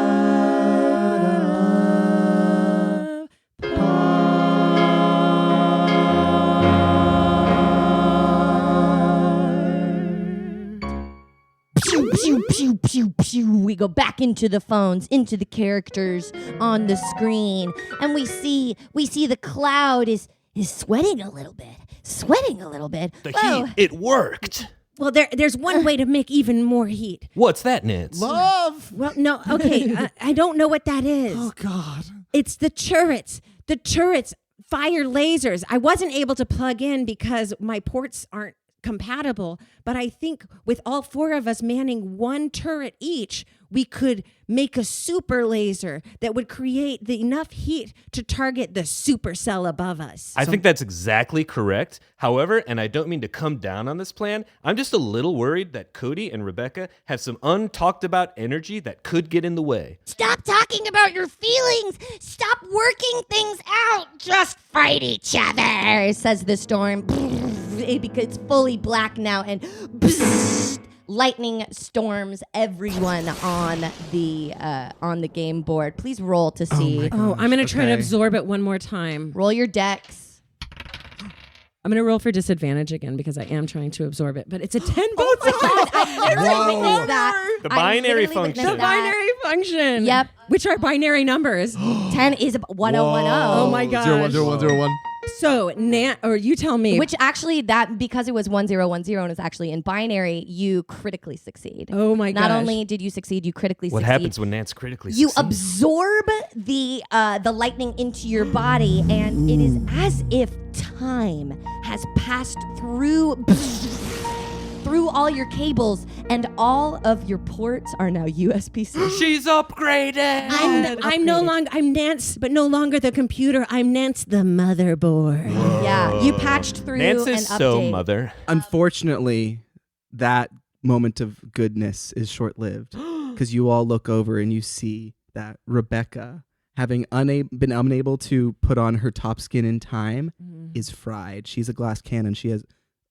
Pew, pew, pew, pew, pew. We go back into the phones, into the characters on the screen, and we see the cloud is sweating a little bit. The Whoa. heat, it worked. Well, there's one way to make even more heat. What's that, Nance? love. Well, no, okay, I don't know what that is. Oh God. It's the turrets. The turrets fire lasers. I wasn't able to plug in because my ports aren't compatible, but I think with all 4 of us manning one turret each, we could make a super laser that would create enough heat to target the supercell above us. I think that's exactly correct. However, and I don't mean to come down on this plan, I'm just a little worried that Cody and Rebecca have some untalked about energy that could get in the way. Stop talking about your feelings. Stop working things out. Just fight each other. Says the storm. It's fully black now, and lightning storms everyone on the game board. Please roll to see. Oh, I'm going to try to Okay. absorb it one more time. Roll your decks. I'm going to roll for disadvantage again because I am trying to absorb it, but it's a 10 votes. I literally witnessed that. The I binary literally function. witnessed The binary function. Yep. Which are binary numbers. 10 is 1010. Oh my gosh. 010101. So, or you tell me. Which actually, that because it was 1010 and is actually in binary, you critically succeed. Oh my Not gosh. only did you succeed, you critically What succeed. happens when Nance critically You succeeds? absorb the lightning into your body, and it is as if time has passed through all your cables, and all of your ports are now USB-C. She's upgraded. I'm no longer, I'm Nance, but no longer the computer. I'm Nance, the motherboard. Yeah, you patched through Nance an is update. so mother. Unfortunately, that moment of goodness is short-lived because you all look over and you see that Rebecca, having been unable to put on her top skin in time, is fried. She's a glass cannon. She has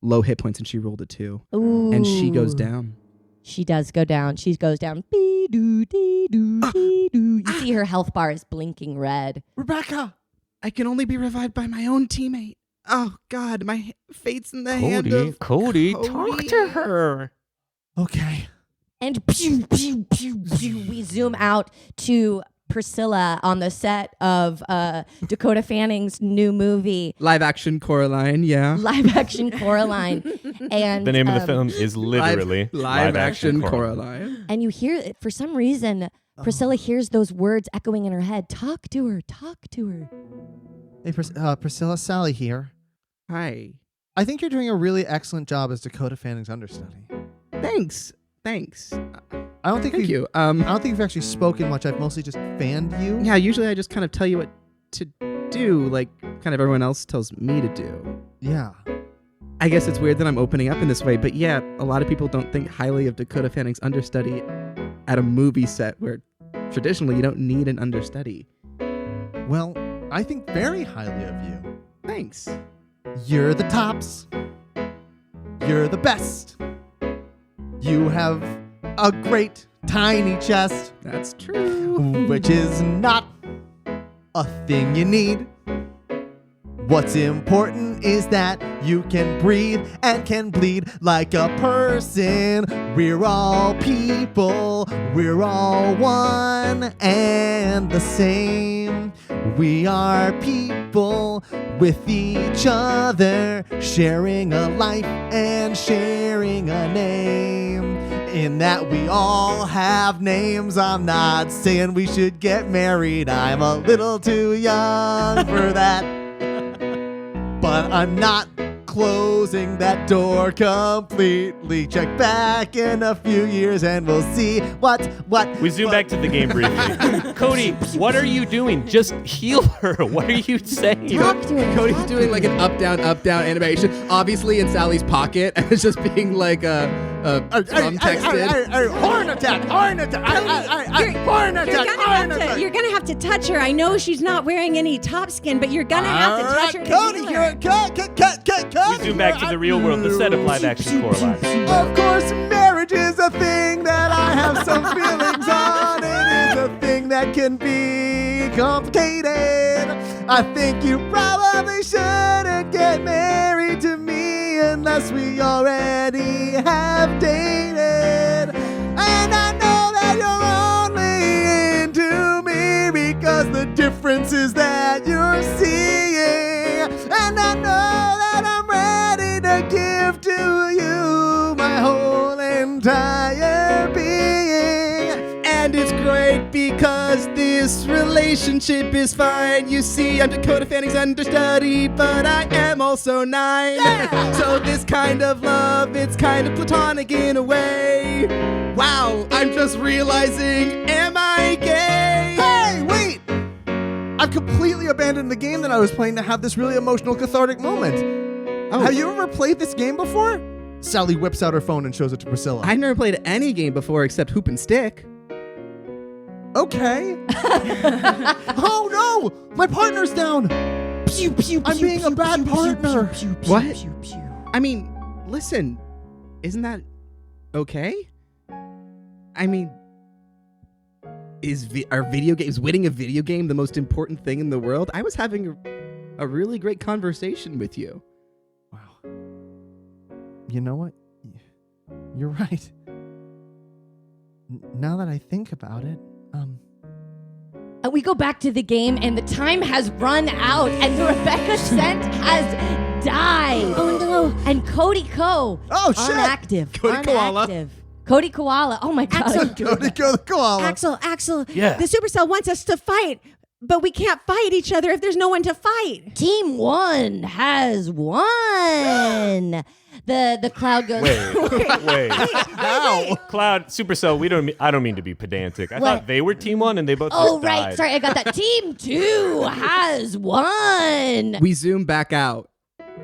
low hit points and she rolled a 2. Ooh. And she goes down. She does go down. She goes down. Dee-doo-dee-doo-dee-doo. You see her health bar is blinking red. Rebecca, I can only be revived by my own teammate. Oh God, my fate's in the hand of Cody, talk to her. Okay. And pew, pew, pew, pew, we zoom out to Priscilla on the set of Dakota Fanning's new movie, Live action Coraline, yeah. live action Coraline. And The name of the film is literally live action Coraline. And you hear, for some reason, Priscilla hears those words echoing in her head. Talk to her, talk to her. Hey, Priscilla, Sally here. Hi. I think you're doing a really excellent job as Dakota Fanning's understudy. Thanks. I don't think Thank you. I don't think you've actually spoken much. I've mostly just fanned you. Yeah, usually I just kind of tell you what to do, like kind of everyone else tells me to do. Yeah. I guess it's weird that I'm opening up in this way, but yeah, a lot of people don't think highly of Dakota Fanning's understudy at a movie set where traditionally you don't need an understudy. Well, I think very highly of you. Thanks. You're the tops. You're the best. You have a great tiny chest, That's true. which is not a thing you need. What's important is that you can breathe and can bleed like a person. We're all people. We're all one and the same. We are people with each other, sharing a life and sharing a name. In that we all have names. I'm not saying we should get married. I'm a little too young for that. But I'm not closing that door completely. Check back in a few years and we'll see what. We zoom back to the game briefly. Cody, what are you doing? Just heal her. What are you saying? Talk to her. Cody's doing like an up down animation, obviously in Sally's pocket, and it's just being like drum texted. Horn attack! Horn attack! Horn attack! You're gonna have to touch her. I know she's not wearing any top skin, but you're gonna have to touch her. Cody, here, cut. We zoom back to the real world, the set of live action Coraline. Of course, marriage is a thing that I have some feelings on. It is a thing that can be complicated. I think you probably shouldn't get married to me unless we already have dated. And I know that you're only into me because the difference is that you're seeing. And I know that I'm ready to give to you my whole entire being. And it's great because this relationship is fine. You see, I'm Dakota Fanning's understudy, but I am also 9. Yeah! So this kind of love, it's kind of platonic in a way. Wow, I'm just realizing, am I gay? Hey, wait! I've completely abandoned the game that I was playing to have this really emotional, cathartic moment. Oh. Have you ever played this game before? Sally whips out her phone and shows it to Priscilla. I've never played any game before except Hoop and Stick. Okay. Oh no! My partner's down! Pew, pew, I'm pew, being pew, a bad pew, partner. pew, pew, What? pew, pew. I mean, listen, isn't that okay? I mean, are video games, winning a video game, the most important thing in the world? I was having a really great conversation with you. Wow. You know what? You're right. Now that I think about it, We go back to the game, and the time has run out, and the Rebecca scent has died. Oh no! And Cody Co. Oh, shit! Unactive. Cody Koala. Unactive. Cody Koala. Oh my God. Cody, go the koala. Axel, Yeah. the Supercell wants us to fight, but we can't fight each other if there's no one to fight. Team 1 has won. The cloud goes. Wait. How? Cloud, Supercell, I don't mean to be pedantic. I What? thought they were team 1 and they both Oh just right, died. sorry, I got that. Team 2 has won. We zoom back out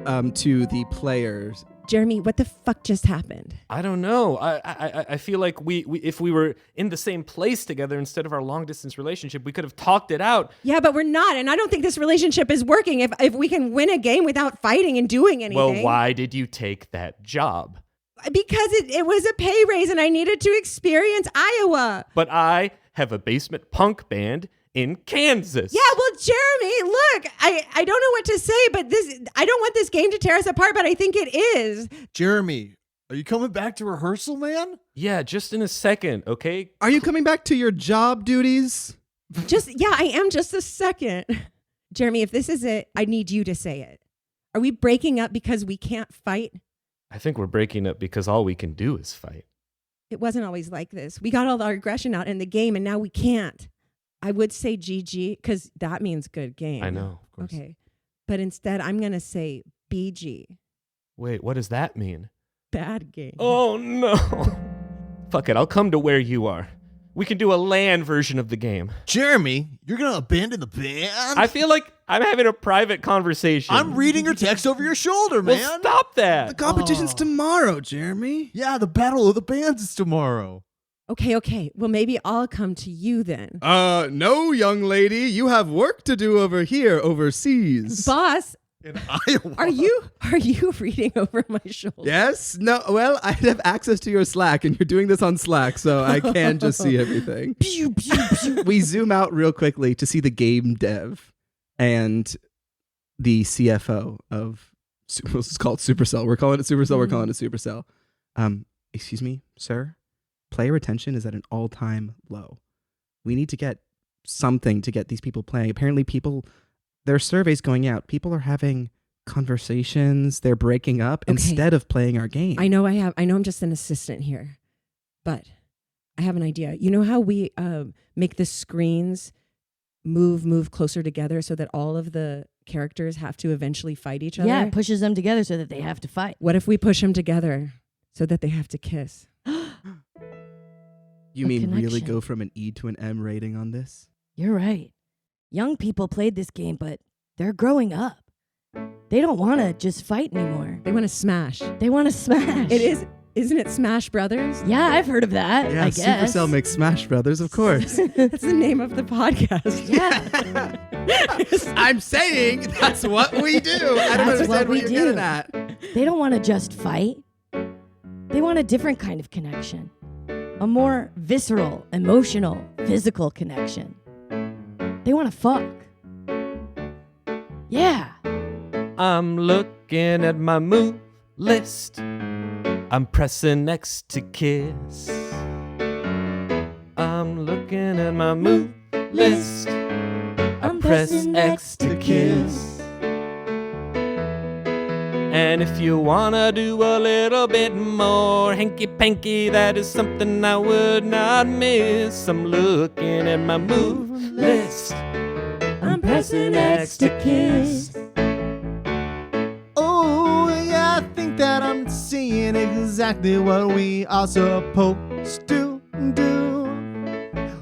to the players. Jeremy, what the fuck just happened? I don't know. I feel like we if we were in the same place together instead of our long distance relationship, we could have talked it out. Yeah, but we're not, and I don't think this relationship is working if we can win a game without fighting and doing anything. Well, why did you take that job? Because it was a pay raise and I needed to experience Iowa. But I have a basement punk band in Kansas. Yeah, well, Jeremy, look, I don't know what to say, but I don't want this game to tear us apart, but I think it is. Jeremy, Are you coming back to rehearsal, man? Yeah, just in a second, okay? Are you coming back to your job duties? I am just a second. Jeremy, if this is it, I need you to say it. Are we breaking up because we can't fight? I think we're breaking up because all we can do is fight. It wasn't always like this. We got all our aggression out in the game and now we can't. I would say GG because that means good game. I know, of course. Okay. But instead, I'm going to say BG. Wait, what does that mean? Bad game. Oh, no. Fuck it, I'll come to where you are. We can do a LAN version of the game. Jeremy, you're going to abandon the band? I feel like I'm having a private conversation. I'm reading your text over your shoulder, man. Well, stop that. The competition's tomorrow, Jeremy. Yeah, the Battle of the Bands is tomorrow. Okay. Well, maybe I'll come to you then. No, young lady. You have work to do over here, overseas. Boss, In Iowa. are you reading over my shoulder? Yes? No, well, I have access to your Slack, and you're doing this on Slack, so I can just see everything. We zoom out real quickly to see the game dev and the CFO of, it's called Supercell. We're calling it Supercell. We're calling it Supercell. Excuse me, sir? Player retention is at an all-time low. We need to get something to get these people playing. Apparently there are surveys going out. People are having conversations. They're breaking up instead of playing our game. I know I'm just an assistant here, but I have an idea. You know how we make the screens move closer together so that all of the characters have to eventually fight each other? Yeah, it pushes them together so that they have to fight. What if we push them together so that they have to kiss? You mean really go from an E to an M rating on this? You're right. Young people played this game, but they're growing up. They don't want to just fight anymore. They want to smash. They want to smash. It is. Isn't it Smash Brothers? Yeah, I've heard of that. Yeah, I guess. Supercell makes Smash Brothers, of course. That's the name of the podcast. Yeah. I'm saying that's what we do. I don't That's understand what what we you're do. getting at. They don't want to just fight. They want a different kind of connection. A more visceral, emotional, physical connection. They want to fuck. Yeah. I'm looking at my move list. I'm pressing X to kiss. I'm looking at my move list. I press X to kiss. And if you wanna do a little bit more hanky-panky, that is something I would not miss. I'm looking at my move list. I'm pressing X to kiss. Oh, yeah, I think that I'm seeing exactly what we are supposed to do.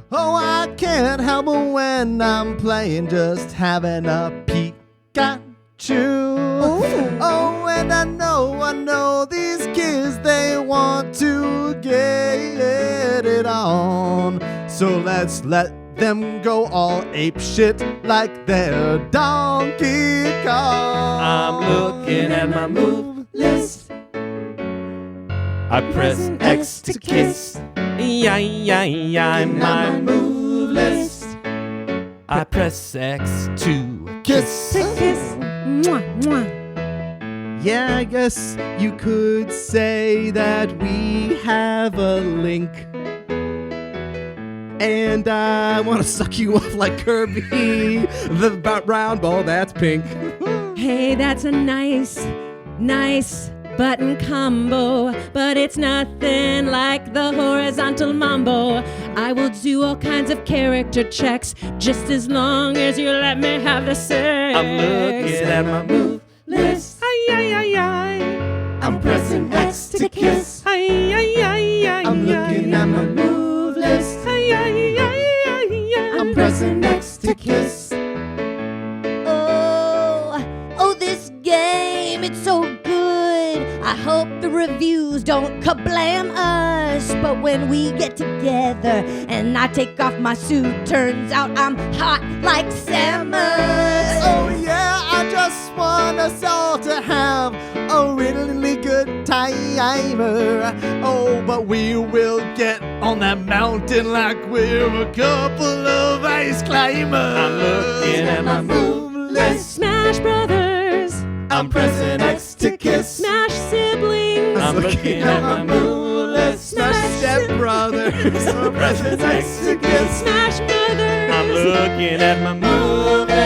Oh, I can't help it when I'm playing, just having a Pikachu. Oh, and I know these kids, they want to get it on. So let's let them go all ape shit like they're Donkey Kong. I'm looking at my move list. I press X to kiss. Yeah, my move list. I press X to kiss. Mwah, mwah. Yeah, I guess you could say that we have a link. And I want to suck you off like Kirby, the round ball that's pink. Hey, that's a nice button combo, but it's nothing like the horizontal mambo. I will do all kinds of character checks just as long as you let me have the sex. I'm looking at my move list. I'm pressing X to kiss. I'm looking at my move list. I'm pressing X to kiss. Oh, this game, it's so good. I hope the reviews don't kablam us. But when we get together and I take off my suit, turns out I'm hot like Samus. Oh yeah, I just want us all to have a really good timer. Oh, but we will get on that mountain like we're a couple of ice climbers. I'm looking at my move list. Smash Brothers. I'm pressing X to kiss. Smash Siblings. I'm looking at my moonless stepbrothers. pressing X against Smash Brothers. I'm looking at my moonless.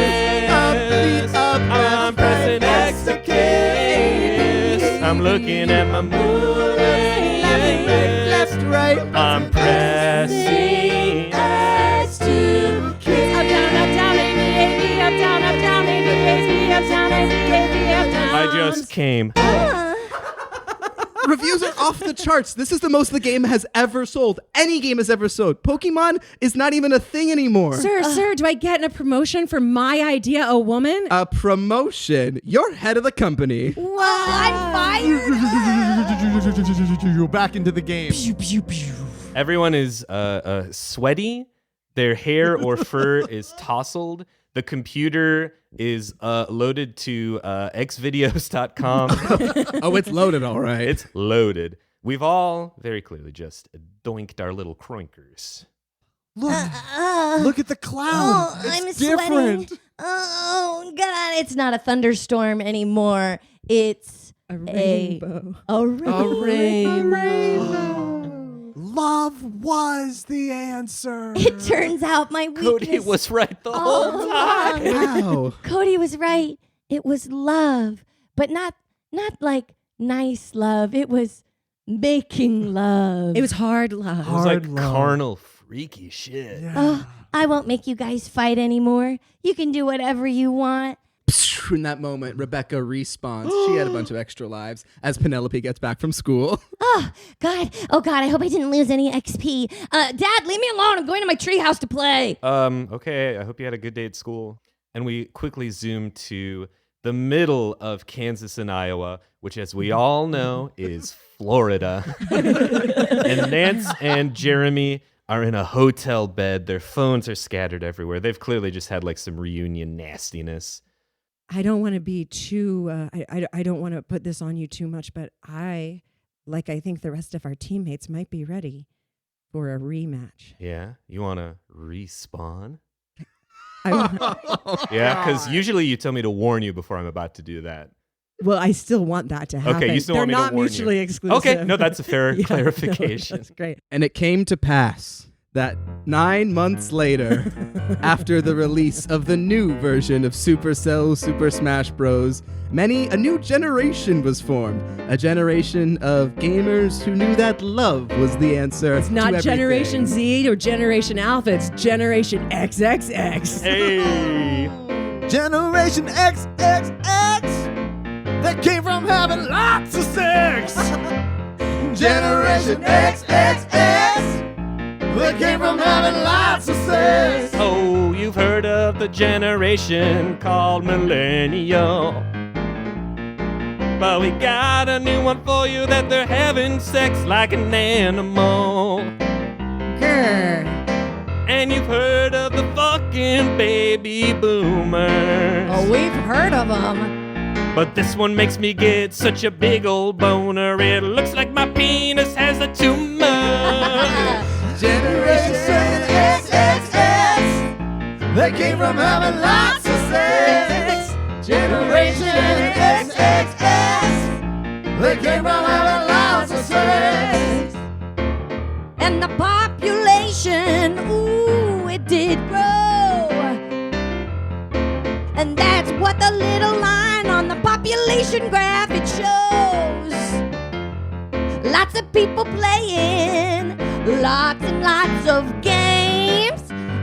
I'm pressing X to kiss. I'm looking at my moonless. Left, right. I'm pressing X to kiss. Up, down, A, B, up, down, A, B, up, down, A, B, up, down. I just came. Reviews are off the charts. This is the most the game has ever sold. Any game has ever sold. Pokemon is not even a thing anymore. Sir, do I get a promotion for my idea, a woman? A promotion. You're head of the company. Well, I'm fired. You're back into the game. Everyone is sweaty. Their hair or fur is tousled. The computer is loaded to xvideos.com. Oh, it's loaded, all right. It's loaded. We've all very clearly just doinked our little croinkers. Look at the cloud. I'm It's sweating. different. Oh, God. It's not a thunderstorm anymore. It's A rainbow. a rainbow. Love was the answer. It turns out my weakness Cody was right the whole all time. along. Wow. Cody was right. It was love, but not like nice love. It was making love. It was hard love. It was like Hard love. carnal, freaky shit. Oh, I won't make you guys fight anymore. You can do whatever you want. In that moment, Rebecca respawns. She had a bunch of extra lives as Penelope gets back from school. Oh God, I hope I didn't lose any XP. Dad, leave me alone. I'm going to my treehouse to play. Okay, I hope you had a good day at school. And we quickly zoom to the middle of Kansas and Iowa, which, as we all know, is Florida. And Nance and Jeremy are in a hotel bed. Their phones are scattered everywhere. They've clearly just had like some reunion nastiness. I don't want to be too, I don't want to put this on you too much, but I think the rest of our teammates might be ready for a rematch. Yeah? You want to respawn? I, Yeah, because usually you tell me to warn you before I'm about to do that. well, I still want that to happen. Okay, you still They're want me to not warn you. mutually exclusive. Okay, no, that's a fair Yeah, clarification. That's great. And it came to pass that 9 months later, after the release of the new version of Supercell Super Smash Bros., a new generation was formed. A generation of gamers who knew that love was the answer. It's not Generation Z or Generation Alpha, it's Generation XXX. Hey! Generation XXX. They came from having lots of sex. Generation XXX. They came from having lots of sex. Oh, you've heard of the generation called millennial. But we got a new one for you that they're having sex like an animal. Grr. And you've heard of the fucking baby boomers. Oh, we've heard of them. But this one makes me get such a big old boner. It looks like my penis has a tumor. Generation XXX. They came from having lots of sex. Generation XXX. They came from having lots of sex. And the population, ooh, it did grow. And that's what the little line on the population graph it shows. Lots of people playing, lots and lots of games.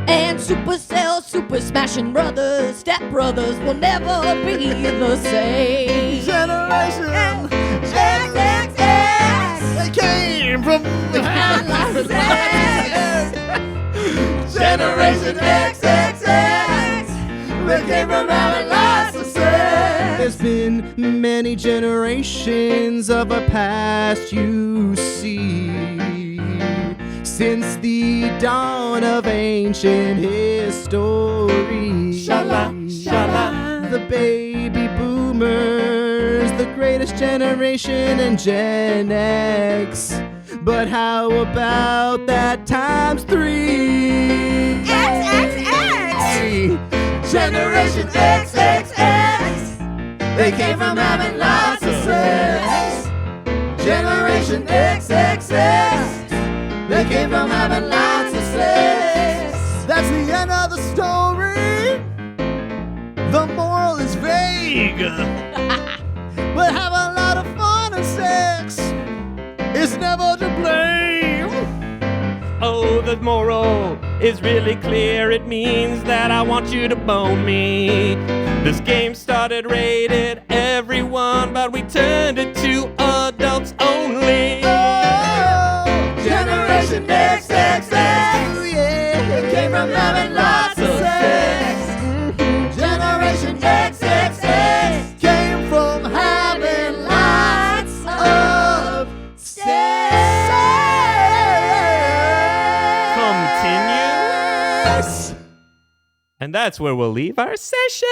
And Supercell, Super Smashing Brothers, Step Brothers will never be the same. Generation XXX. They came from having lots of sex. Generation XXX. They came from having lots of sex. There's been many generations of a past you see. Since the dawn of ancient history. Shala, shala. The baby boomers, the greatest generation in Gen X. But how about that times 3? XXX! Generation XXX. They came from having lots of sex. Generation XXX. They came from having lots of sex. That's the end of the story. The moral is vague. But have a lot of fun and sex is never to blame. Oh, the moral is really clear. It means that I want you to bone me. This game started rated everyone, but we turned it to adults only. Generation XXX. It came from having lots of sex. Generation XXX came from having lots of sex. Continue. And that's where we'll leave our session.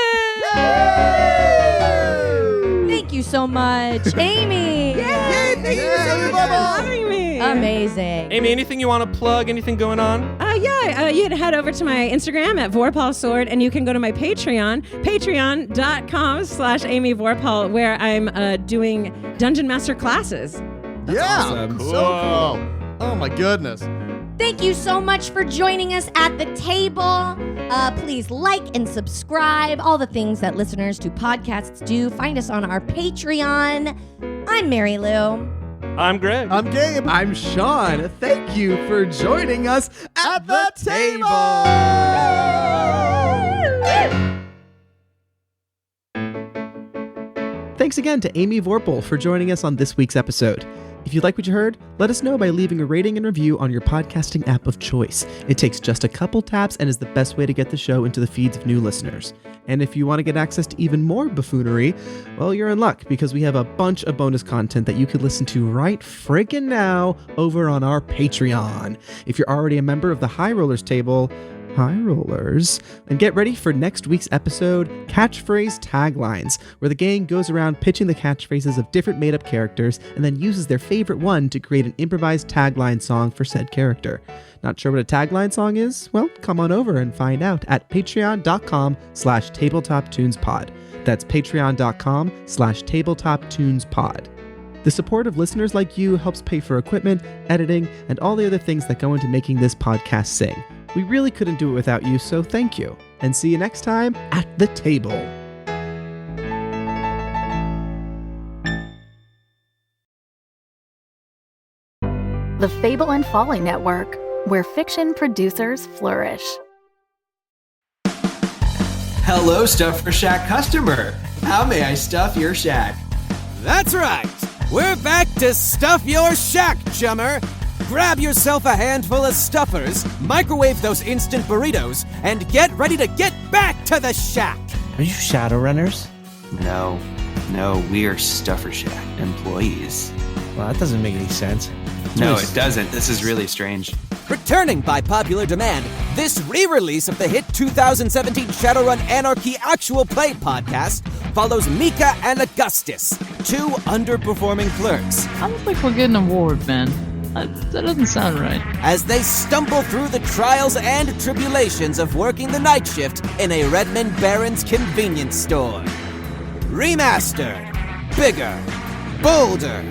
Thank you so much, Amy. Thank you so much for having me. Amazing. Amy, anything you want to plug? Anything going on? You can head over to my Instagram at Vorpahl Sword, and you can go to my Patreon, patreon.com/Amy Vorpahl, where I'm doing Dungeon Master classes. Awesome. Cool. So cool. Oh my goodness. Thank you so much for joining us at the table. Please like and subscribe, all the things that listeners to podcasts do. Find us on our Patreon. I'm Mary Lou. I'm Greg. I'm Gabe. I'm Sean. Thank you for joining us at the table. Thanks again to Amy Vorpahl for joining us on this week's episode. If you like what you heard, let us know by leaving a rating and review on your podcasting app of choice. It takes just a couple taps and is the best way to get the show into the feeds of new listeners. And if you want to get access to even more buffoonery, well, you're in luck because we have a bunch of bonus content that you can listen to right friggin' now over on our Patreon. If you're already a member of the High Rollers table, High Rollers, and get ready for next week's episode, Catchphrase Taglines, where the gang goes around pitching the catchphrases of different made-up characters and then uses their favorite one to create an improvised tagline song for said character. Not sure what a tagline song is? Well, come on over and find out at patreon.com/tabletoptunespod. That's patreon.com/tabletoptunespod. The support of listeners like you helps pay for equipment, editing, and all the other things that go into making this podcast sing. We really couldn't do it without you, so thank you. And see you next time at the table. The Fable and Folly Network, where fiction producers flourish. Hello, Stuffer Shack customer. How may I stuff your shack? That's right. We're back to stuff your shack, chummer. Grab yourself a handful of stuffers, microwave those instant burritos, and get ready to get back to the shack. Are you Shadowrunners? No, we are Stuffer Shack employees. Well, that doesn't make any sense. No, it doesn't. This is really strange. Returning by popular demand, this re-release of the hit 2017 Shadowrun Anarchy Actual Play podcast follows Mika and Augustus, two underperforming clerks. I don't think we're getting an award, man. That doesn't sound right. As they stumble through the trials and tribulations of working the night shift in a Redmond Barons convenience store. Remastered, bigger, bolder,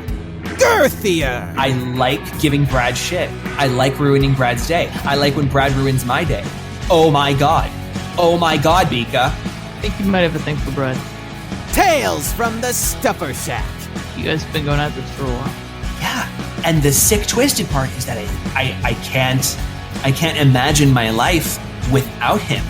girthier. I like giving Brad shit. I like ruining Brad's day. I like when Brad ruins my day. Oh my god. Oh my god, Mika. I think you might have a thing for Brad. Tales from the Stuffer Shack. You guys have been going at this for a while. Yeah. And the sick twisted part is that I can't imagine my life without him.